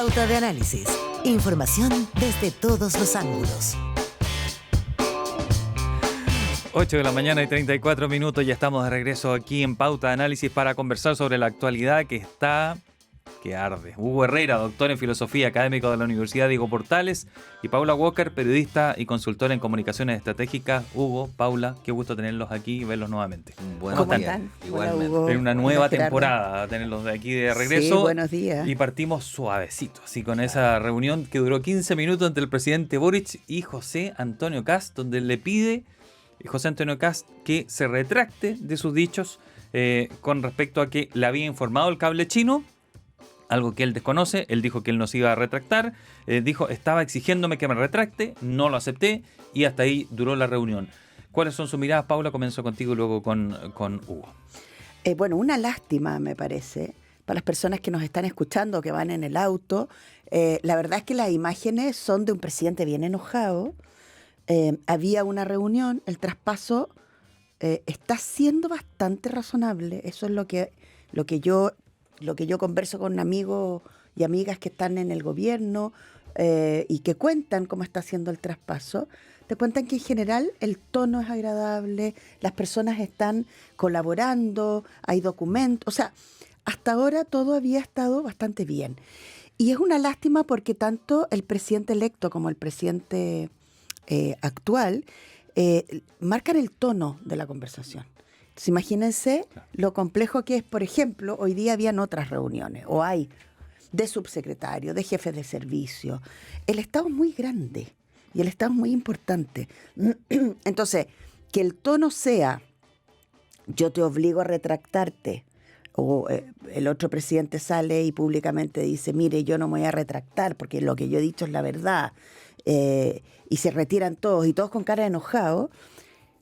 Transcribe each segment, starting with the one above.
Pauta de Análisis. Información desde todos los ángulos. 8 de la mañana y 34 minutos, ya estamos de regreso aquí en Pauta de Análisis para conversar sobre la actualidad que arde. Hugo Herrera, doctor en filosofía, académico de la Universidad Diego Portales, y Paula Walker, periodista y consultora en comunicaciones estratégicas. Hugo, Paula, qué gusto tenerlos aquí y verlos nuevamente. ¿Cómo están? Igualmente. Hola, en una nueva temporada, tenerlos de aquí de regreso. Sí, buenos días. Y partimos suavecito, así con esa reunión que duró 15 minutos entre el presidente Boric y José Antonio Kast, donde le pide José Antonio Kast que se retracte de sus dichos con respecto a que le había informado el cable chino, algo que él desconoce. Él dijo que él no se iba a retractar, dijo, estaba exigiéndome que me retracte, no lo acepté y hasta ahí duró la reunión. ¿Cuáles son sus miradas, Paula? Comienzo contigo y luego con Hugo. Bueno, una lástima me parece para las personas que nos están escuchando, que van en el auto. La verdad es que las imágenes son de un presidente bien enojado. Había una reunión, el traspaso está siendo bastante razonable. Eso es lo que yo converso con amigos y amigas que están en el gobierno y que cuentan cómo está haciendo el traspaso. Te cuentan que en general el tono es agradable, las personas están colaborando, hay documentos. O sea, hasta ahora todo había estado bastante bien. Y es una lástima porque tanto el presidente electo como el presidente actual marcan el tono de la conversación. Entonces, imagínense lo complejo que es. Por ejemplo, hoy día habían otras reuniones, o hay, de subsecretarios, de jefes de servicio. El Estado es muy grande y el Estado es muy importante. Entonces, que el tono sea, yo te obligo a retractarte, o el otro presidente sale y públicamente dice, mire, yo no me voy a retractar porque lo que yo he dicho es la verdad, y se retiran todos, y todos con cara de enojado,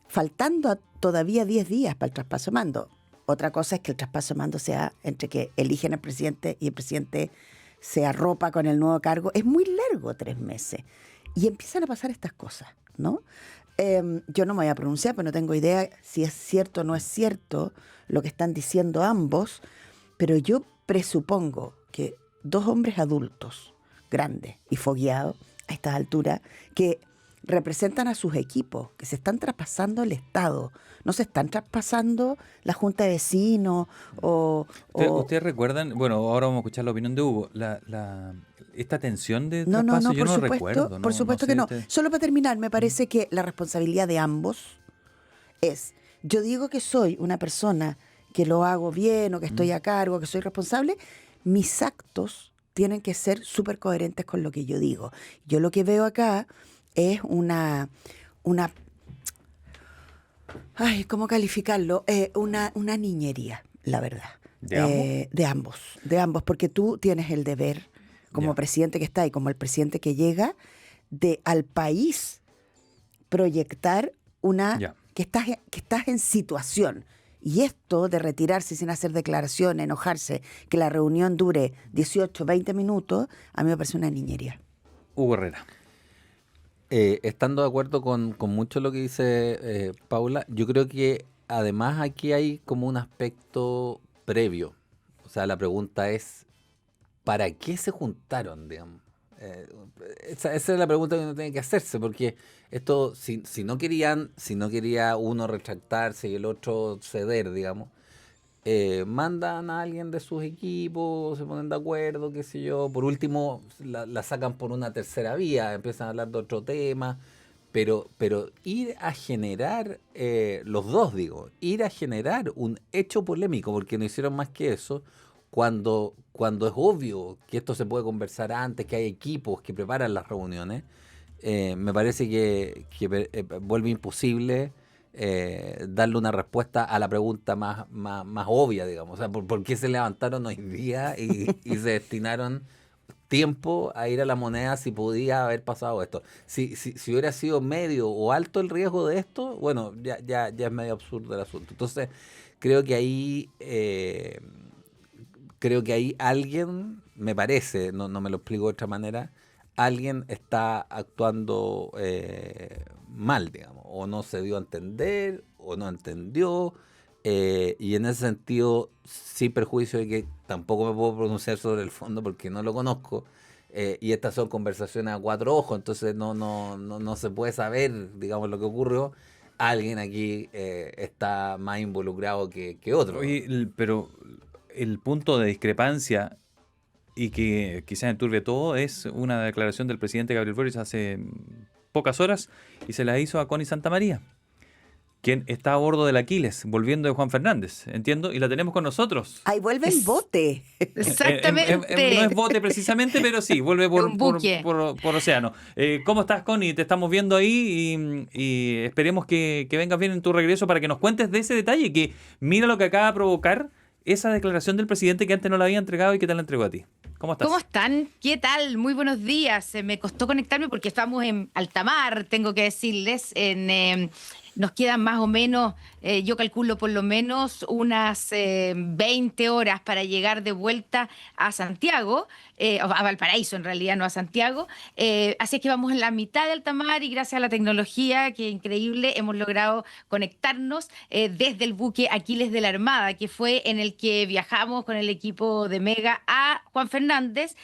faltando todavía 10 días para el traspaso de mando. Otra cosa es que el traspaso de mando sea entre que eligen al presidente y el presidente se arropa con el nuevo cargo. Es muy largo, 3 meses. Y empiezan a pasar estas cosas, ¿no? Yo no me voy a pronunciar, pero no tengo idea si es cierto o no es cierto lo que están diciendo ambos, pero yo presupongo que 2 hombres adultos, grandes y fogueados a estas alturas, que representan a sus equipos, que se están traspasando el Estado, no se están traspasando la Junta de Vecinos ¿Ustedes recuerdan? Bueno, ahora vamos a escuchar la opinión de Hugo. Esta tensión de traspaso, yo no recuerdo. Por supuesto que no. Solo para terminar, me parece que la responsabilidad de ambos es, yo digo que soy una persona que lo hago bien o que estoy a cargo, que soy responsable, mis actos tienen que ser súper coherentes con lo que yo digo. Yo lo que veo acá es una ¿cómo calificarlo? Una niñería, la verdad. ¿De ambos? De ambos, porque tú tienes el deber, como presidente que está y como el presidente que llega, de al país proyectar que estás en situación. Y esto de retirarse sin hacer declaración, enojarse, que la reunión dure 18, 20 minutos, a mí me parece una niñería. Hugo Herrera. Estando de acuerdo con mucho lo que dice Paula, yo creo que además aquí hay como un aspecto previo. O sea, la pregunta es, ¿para qué se juntaron, digamos? Esa es la pregunta que uno tiene que hacerse, porque esto, si no quería uno retractarse y el otro ceder, digamos, mandan a alguien de sus equipos, se ponen de acuerdo, qué sé yo, por último la sacan por una tercera vía, empiezan a hablar de otro tema, pero ir a generar, los dos digo, ir a generar un hecho polémico, porque no hicieron más que eso, cuando es obvio que esto se puede conversar antes, que hay equipos que preparan las reuniones, me parece que vuelve imposible darle una respuesta a la pregunta más obvia, digamos. O sea, ¿por qué se levantaron hoy día y se destinaron tiempo a ir a la moneda si podía haber pasado esto? Si hubiera sido medio o alto el riesgo de esto, bueno, ya es medio absurdo el asunto. Entonces, creo que ahí alguien, me parece, no me lo explico de otra manera, alguien está actuando mal, digamos, o no se dio a entender, o no entendió, y en ese sentido, sin perjuicio de que tampoco me puedo pronunciar sobre el fondo porque no lo conozco, y estas son conversaciones a cuatro ojos, entonces no se puede saber, digamos, lo que ocurrió. Alguien aquí está más involucrado que otro. Oye, pero el punto de discrepancia y que quizás enturbie todo es una declaración del presidente Gabriel Boric hace pocas horas y se la hizo a Connie Santamaría, quien está a bordo del Aquiles, volviendo de Juan Fernández, entiendo, y la tenemos con nosotros. Ahí vuelve el bote. Exactamente. No es bote precisamente, pero sí, vuelve Un buque. por océano. ¿Cómo estás, Connie? Te estamos viendo ahí y esperemos que vengas bien en tu regreso para que nos cuentes de ese detalle, que mira lo que acaba de provocar esa declaración del presidente que antes no la había entregado y que te la entregó a ti. ¿Cómo estás? ¿Cómo están? ¿Qué tal? Muy buenos días. Me costó conectarme porque estamos en alta mar, tengo que decirles. Nos quedan más o menos, yo calculo por lo menos unas 20 horas para llegar de vuelta a Santiago, a Valparaíso en realidad, no a Santiago. Así es que vamos en la mitad de alta mar y gracias a la tecnología, que increíble, hemos logrado conectarnos desde el buque Aquiles de la Armada, que fue en el que viajamos con el equipo de Mega a Juan Fernández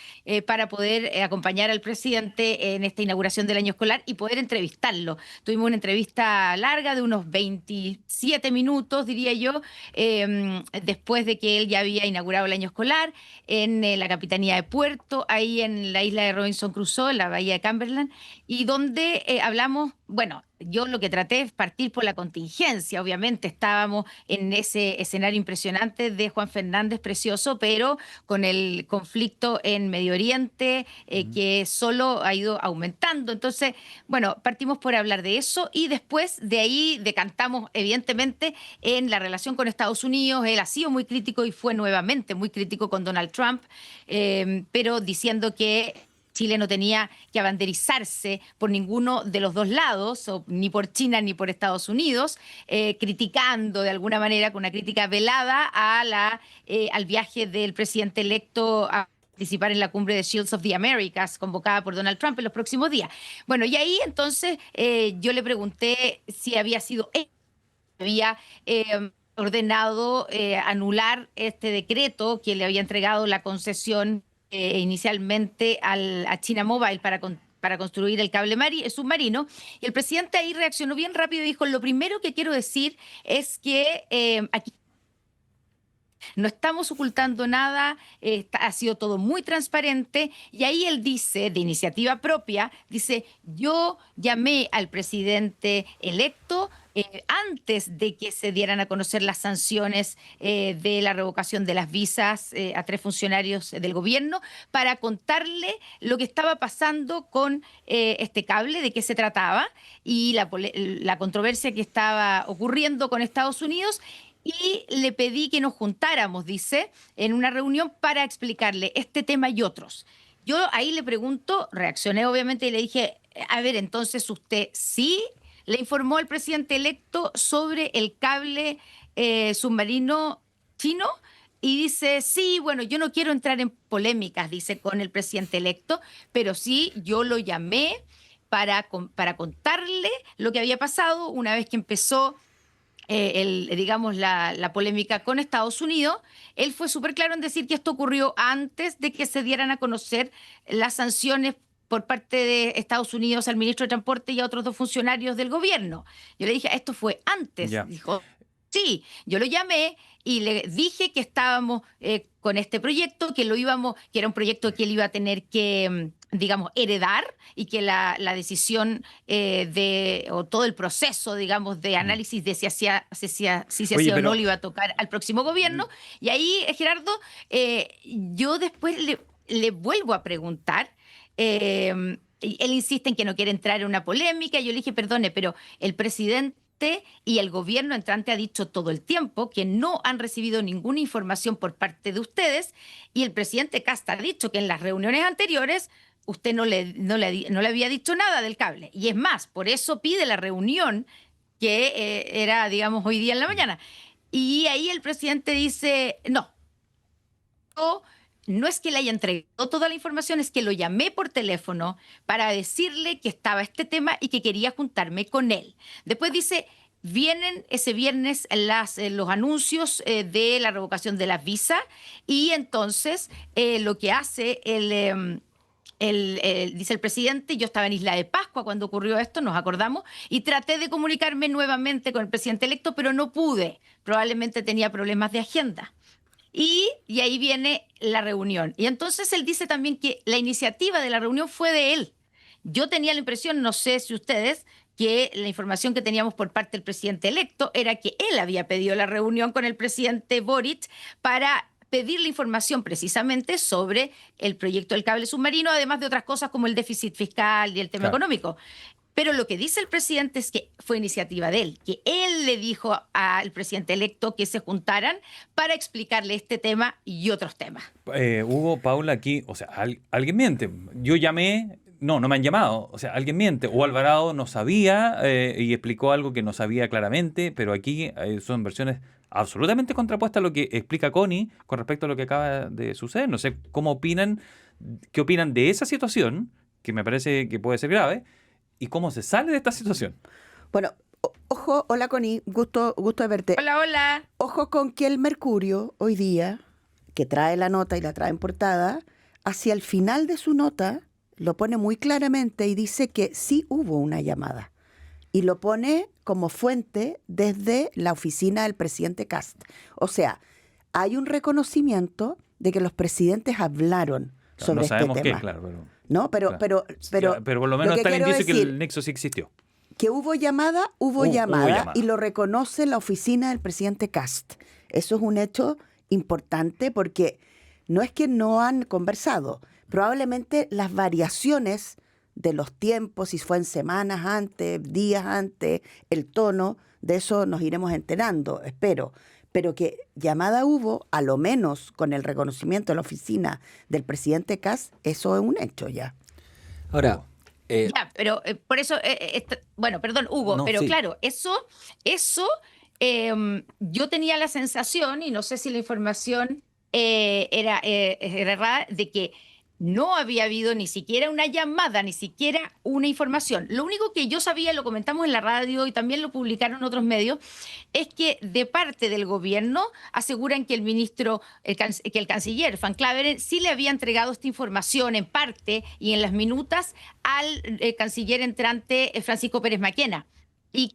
para poder acompañar al presidente en esta inauguración del año escolar y poder entrevistarlo. Tuvimos una entrevista larga de unos 27 minutos, diría yo, después de que él ya había inaugurado el año escolar en la Capitanía de Puerto, ahí en la isla de Robinson Crusoe, en la bahía de Cumberland, y donde hablamos, bueno, yo lo que traté es partir por la contingencia. Obviamente estábamos en ese escenario impresionante de Juan Fernández, precioso, pero con el conflicto en Medio Oriente que solo ha ido aumentando. Entonces, bueno, partimos por hablar de eso y después de ahí decantamos evidentemente en la relación con Estados Unidos. Él ha sido muy crítico y fue nuevamente muy crítico con Donald Trump, pero diciendo que Chile no tenía que abanderizarse por ninguno de los dos lados, ni por China ni por Estados Unidos, criticando de alguna manera, con una crítica velada al viaje del presidente electo a participar en la cumbre de Shields of the Americas, convocada por Donald Trump en los próximos días. Bueno, y ahí entonces yo le pregunté si había sido él, había ordenado anular este decreto que le había entregado la concesión inicialmente a China Mobile para construir el cable submarino. Y el presidente ahí reaccionó bien rápido y dijo, lo primero que quiero decir es que aquí no estamos ocultando nada, ha sido todo muy transparente. Y ahí él dice, de iniciativa propia, dice, yo llamé al presidente electo antes de que se dieran a conocer las sanciones de la revocación de las visas a 3 funcionarios del gobierno para contarle lo que estaba pasando con este cable, de qué se trataba y la controversia que estaba ocurriendo con Estados Unidos. Y le pedí que nos juntáramos, dice, en una reunión para explicarle este tema y otros. Yo ahí le pregunto, reaccioné obviamente y le dije, a ver, entonces usted sí le informó al presidente electo sobre el cable submarino chino. Y dice, sí, bueno, yo no quiero entrar en polémicas, dice, con el presidente electo, pero sí, yo lo llamé para contarle lo que había pasado una vez que empezó digamos, la polémica con Estados Unidos. Él fue súper claro en decir que esto ocurrió antes de que se dieran a conocer las sanciones por parte de Estados Unidos al ministro de Transporte y a otros 2 funcionarios del gobierno. Yo le dije, esto fue antes. Ya. Dijo, sí, yo lo llamé y le dije que estábamos con este proyecto, que era un proyecto que él iba a tener que, digamos, heredar y que la decisión o todo el proceso, digamos, de análisis de si se Oye, hacía o no pero le iba a tocar al próximo gobierno. Y ahí, Gerardo, yo después le vuelvo a preguntar. Él insiste en que no quiere entrar en una polémica. Yo le dije, perdone, pero el presidente y el gobierno entrante ha dicho todo el tiempo que no han recibido ninguna información por parte de ustedes y el presidente Kast ha dicho que en las reuniones anteriores usted no le había dicho nada del cable. Y es más, por eso pide la reunión que era, digamos, hoy día en la mañana. Y ahí el presidente dice, no es que le haya entregado toda la información, es que lo llamé por teléfono para decirle que estaba este tema y que quería juntarme con él. Después dice, vienen ese viernes los anuncios de la revocación de las visas y entonces lo que hace dice el presidente, yo estaba en Isla de Pascua cuando ocurrió esto, nos acordamos, y traté de comunicarme nuevamente con el presidente electo, pero no pude. Probablemente tenía problemas de agenda. Y ahí viene la reunión. Y entonces él dice también que la iniciativa de la reunión fue de él. Yo tenía la impresión, no sé si ustedes, que la información que teníamos por parte del presidente electo era que él había pedido la reunión con el presidente Boric para pedir la información precisamente sobre el proyecto del cable submarino, además de otras cosas como el déficit fiscal y el tema Claro. económico. Pero lo que dice el presidente es que fue iniciativa de él, que él le dijo al presidente electo que se juntaran para explicarle este tema y otros temas. Hugo, Paula, aquí, o sea, alguien miente. Yo llamé, no me han llamado, o sea, alguien miente. O Alvarado no sabía y explicó algo que no sabía claramente, pero aquí son versiones absolutamente contrapuestas a lo que explica Connie con respecto a lo que acaba de suceder. No sé qué opinan de esa situación, que me parece que puede ser grave, y cómo se sale de esta situación. Bueno, ojo, hola Connie, gusto de verte. Hola, hola. Ojo con que el Mercurio hoy día, que trae la nota y la trae en portada, hacia el final de su nota lo pone muy claramente y dice que sí hubo una llamada. Y lo pone como fuente desde la oficina del presidente Kast. O sea, hay un reconocimiento de que los presidentes hablaron sobre No este sabemos tema. qué, claro, pero... ¿No? Claro. Pero Pero por lo menos está el quiero indicio que decir, el nexo sí existió. que hubo llamada, Hubo llamada. y lo reconoce la oficina del presidente Kast. Eso es un hecho importante porque no es que no han conversado, probablemente las variaciones de los tiempos, si fue en semanas antes, días antes, el tono, de eso nos iremos enterando, espero. Pero que llamada hubo, a lo menos con el reconocimiento de la oficina del presidente Kast, eso es un hecho ya. Ahora, Ya, pero por eso, bueno, perdón, Hugo, No, pero sí. claro, eso yo tenía la sensación, y no sé si la información era errada, de que no había habido ni siquiera una llamada, ni siquiera una información. Lo único que yo sabía, lo comentamos en la radio y también lo publicaron otros medios, es que de parte del gobierno aseguran que que el canciller Van Claveren sí le había entregado esta información en parte y en las minutas al canciller entrante Francisco Pérez Maquena y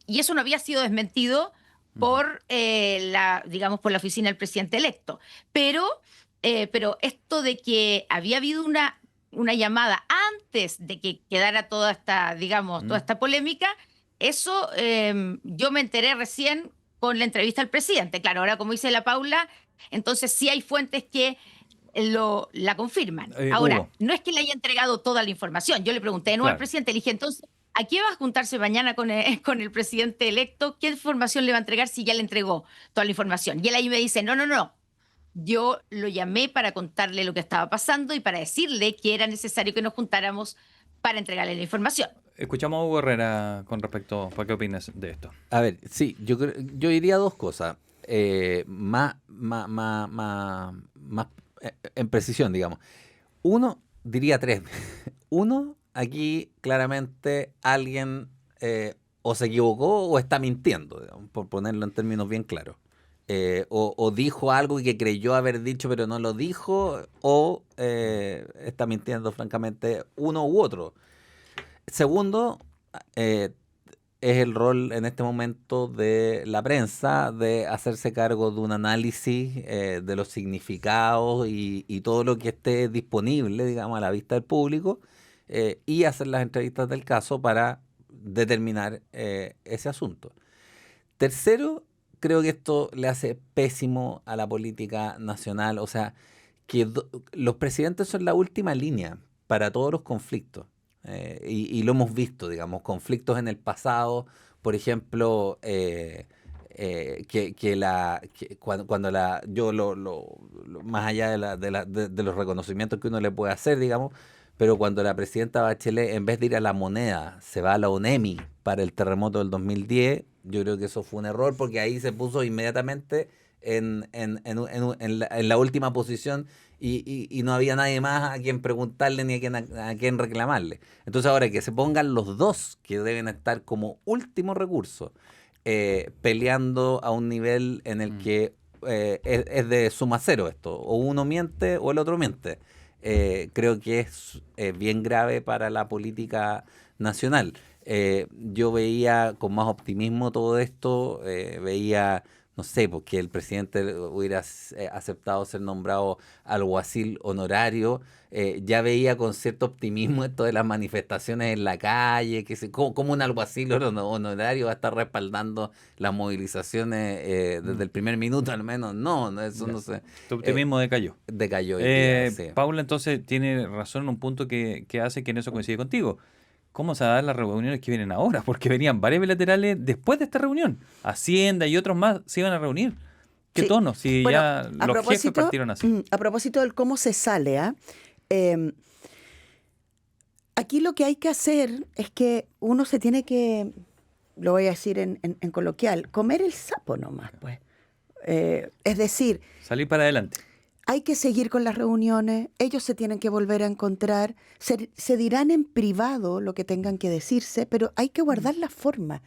eso no había sido desmentido por digamos, por la oficina del presidente electo. Pero esto de que había habido una llamada antes de que quedara toda esta, digamos, toda esta polémica, eso yo me enteré recién con la entrevista al presidente. Claro, ahora como dice la Paula, entonces sí hay fuentes que la confirman. Ahora, Hugo. no es que le haya entregado toda la información. Yo le pregunté de nuevo al Claro. presidente, le dije, entonces, ¿a qué va a juntarse mañana con el presidente electo? ¿Qué información le va a entregar si ya le entregó toda la información? Y él ahí me dice, no. Yo lo llamé para contarle lo que estaba pasando y para decirle que era necesario que nos juntáramos para entregarle la información. Escuchamos a Hugo Herrera con respecto a qué opinas de esto. a ver, sí, yo diría dos cosas. Más en precisión, digamos. Uno, diría tres. Uno, aquí claramente alguien o se equivocó o está mintiendo, digamos, por ponerlo en términos bien claros. O dijo algo que creyó haber dicho pero no lo dijo, o está mintiendo francamente uno u otro. Segundo, es el rol en este momento de la prensa de hacerse cargo de un análisis de los significados y todo lo que esté disponible, digamos, a la vista del público, y hacer las entrevistas del caso para determinar ese asunto. Tercero, creo que esto le hace pésimo a la política nacional. O sea, que los presidentes son la última línea para todos los conflictos. Y lo hemos visto, digamos, conflictos en el pasado, por ejemplo, más allá de los reconocimientos que uno le puede hacer, digamos, pero cuando la presidenta Bachelet, en vez de ir a la moneda, se va a la UNEMI para el terremoto del 2010, yo creo que eso fue un error porque ahí se puso inmediatamente en la última posición y no había nadie más a quien preguntarle ni a quien reclamarle. Entonces ahora que se pongan los dos que deben estar como último recurso peleando a un nivel en el que es de suma cero esto, o uno miente o el otro miente. creo que es bien grave para la política nacional. Yo veía con más optimismo todo esto, veía, no sé, porque el presidente hubiera aceptado ser nombrado alguacil honorario. Ya veía con cierto optimismo esto de las manifestaciones en la calle, ¿cómo un alguacil honorario va a estar respaldando las movilizaciones desde el primer minuto al menos? No, eso no sé. Tu optimismo decayó. Decayó hoy día, sí. Paula entonces tiene razón en un punto que hace que en eso coincide contigo. ¿Cómo se van a dar las reuniones que vienen ahora? Porque venían varias bilaterales después de esta reunión. Hacienda y otros más se iban a reunir. ¿Qué tono? Si bueno, ya los jefes partieron así. A propósito del cómo se sale, aquí lo que hay que hacer es que uno se tiene que, lo voy a decir en coloquial, comer el sapo nomás, pues. Es decir, Salir para adelante. hay que seguir con las reuniones, ellos se tienen que volver a encontrar, se dirán en privado lo que tengan que decirse, pero hay que guardar la forma.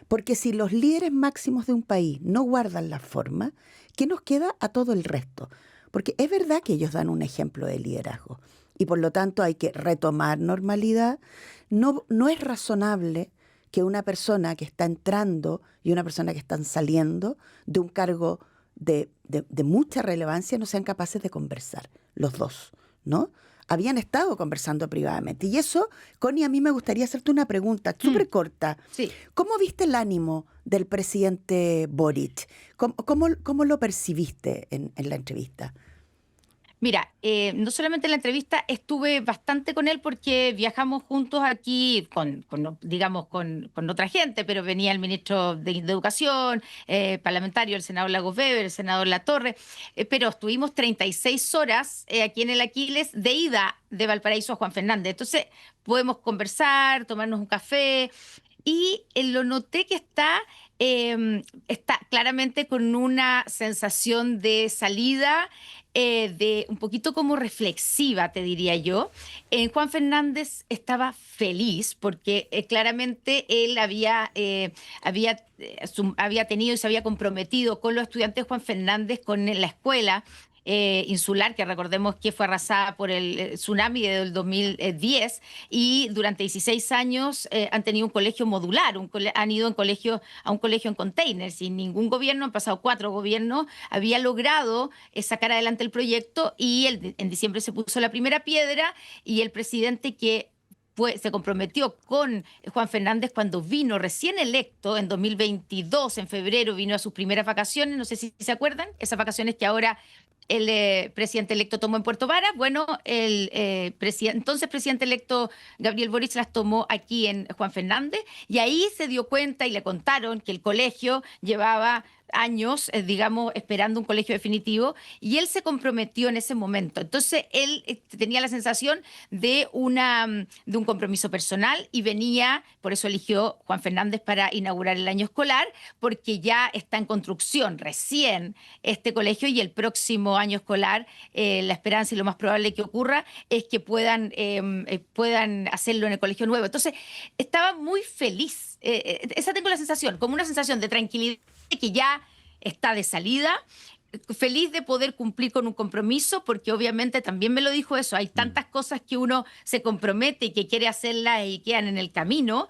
Porque si los líderes máximos de un país no guardan la forma, ¿qué nos queda a todo el resto? Porque es verdad que ellos dan un ejemplo de liderazgo y por lo tanto hay que retomar normalidad. No es razonable que una persona que está entrando y una persona que están saliendo de un cargo de mucha relevancia no sean capaces de conversar, los dos, ¿no? Habían estado conversando privadamente. Y eso, Connie, a mí me gustaría hacerte una pregunta súper corta. Sí. ¿Cómo viste el ánimo del presidente Boric? ¿Cómo lo percibiste en la entrevista? Mira, no solamente en la entrevista, estuve bastante con él porque viajamos juntos aquí digamos, con otra gente, pero venía el ministro de Educación, parlamentario, el senador Lagos Weber, el senador Latorre, pero estuvimos 36 horas aquí en el Aquiles de ida de Valparaíso a Juan Fernández. Entonces, podemos conversar, tomarnos un café y lo noté que está claramente con una sensación de salida, de un poquito como reflexiva, te diría yo. Juan Fernández estaba feliz porque claramente él había tenido y se había comprometido con los estudiantes de Juan Fernández, con la escuela insular, que recordemos que fue arrasada por el tsunami del 2010, y durante 16 años han tenido un colegio modular, han ido a un colegio en containers, sin ningún gobierno, han pasado 4 gobiernos, había logrado sacar adelante el proyecto y en diciembre se puso la primera piedra y el presidente que se comprometió con Juan Fernández cuando vino recién electo en 2022, en febrero, vino a sus primeras vacaciones, no sé si se acuerdan, esas vacaciones que ahora el presidente electo tomó en Puerto Varas. Bueno, el entonces presidente electo Gabriel Boric las tomó aquí en Juan Fernández y ahí se dio cuenta y le contaron que el colegio llevaba años, digamos, esperando un colegio definitivo y él se comprometió en ese momento. Entonces él tenía la sensación de un compromiso personal y venía, por eso eligió Juan Fernández para inaugurar el año escolar, porque ya está en construcción recién este colegio y el próximo año escolar, la esperanza y lo más probable que ocurra es que puedan hacerlo en el colegio nuevo. Entonces estaba muy feliz. Esa tengo la sensación, como una sensación de tranquilidad que ya está de salida, feliz de poder cumplir con un compromiso, porque obviamente también me lo dijo eso, hay tantas cosas que uno se compromete y que quiere hacerlas y quedan en el camino,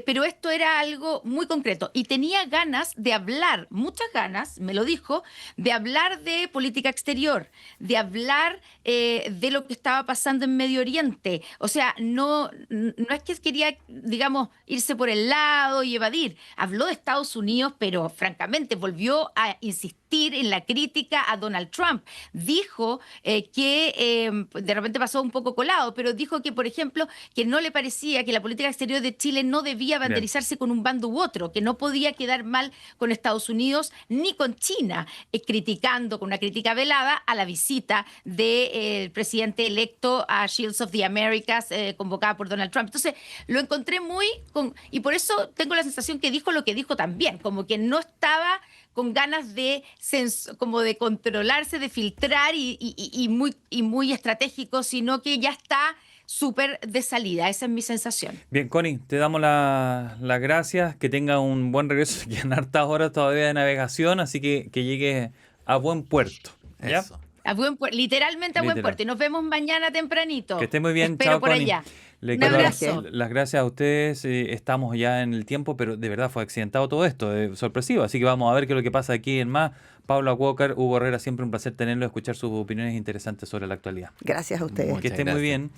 pero esto era algo muy concreto y tenía ganas de hablar, muchas ganas, me lo dijo, de hablar de política exterior, de hablar de lo que estaba pasando en Medio Oriente. O sea, no es que quería, digamos, irse por el lado y evadir. Habló de Estados Unidos, pero francamente volvió a insistir en la crítica a Donald Trump. Dijo que de repente pasó un poco colado, pero dijo que, por ejemplo, que no le parecía que la política exterior de Chile no debía banderizarse con un bando u otro, que no podía quedar mal con Estados Unidos ni con China, criticando con una crítica velada a la visita del presidente electo a Shields of the Americas, convocada por Donald Trump. Entonces, lo encontré y por eso tengo la sensación que dijo lo que dijo también, como que no estaba con ganas de como de controlarse, de filtrar y muy estratégico, sino que ya está súper de salida. Esa es mi sensación. Bien, Connie, te damos las gracias, que tenga un buen regreso, quedan hartas horas todavía de navegación, así que llegue a buen puerto. ¿Ya? Eso. Literalmente a buen Literal. puerto. Y nos vemos mañana tempranito. Que esté muy bien, Espero chao, por Connie. allá. Le Un quiero dar abrazo. las gracias a ustedes. Estamos ya en el tiempo, pero de verdad fue accidentado todo esto, sorpresivo. Así que vamos a ver qué es lo que pasa aquí en más. Paula Walker, Hugo Herrera, siempre un placer tenerlo, escuchar sus opiniones interesantes sobre la actualidad. Gracias a ustedes. Muchas Que esté muy gracias. bien.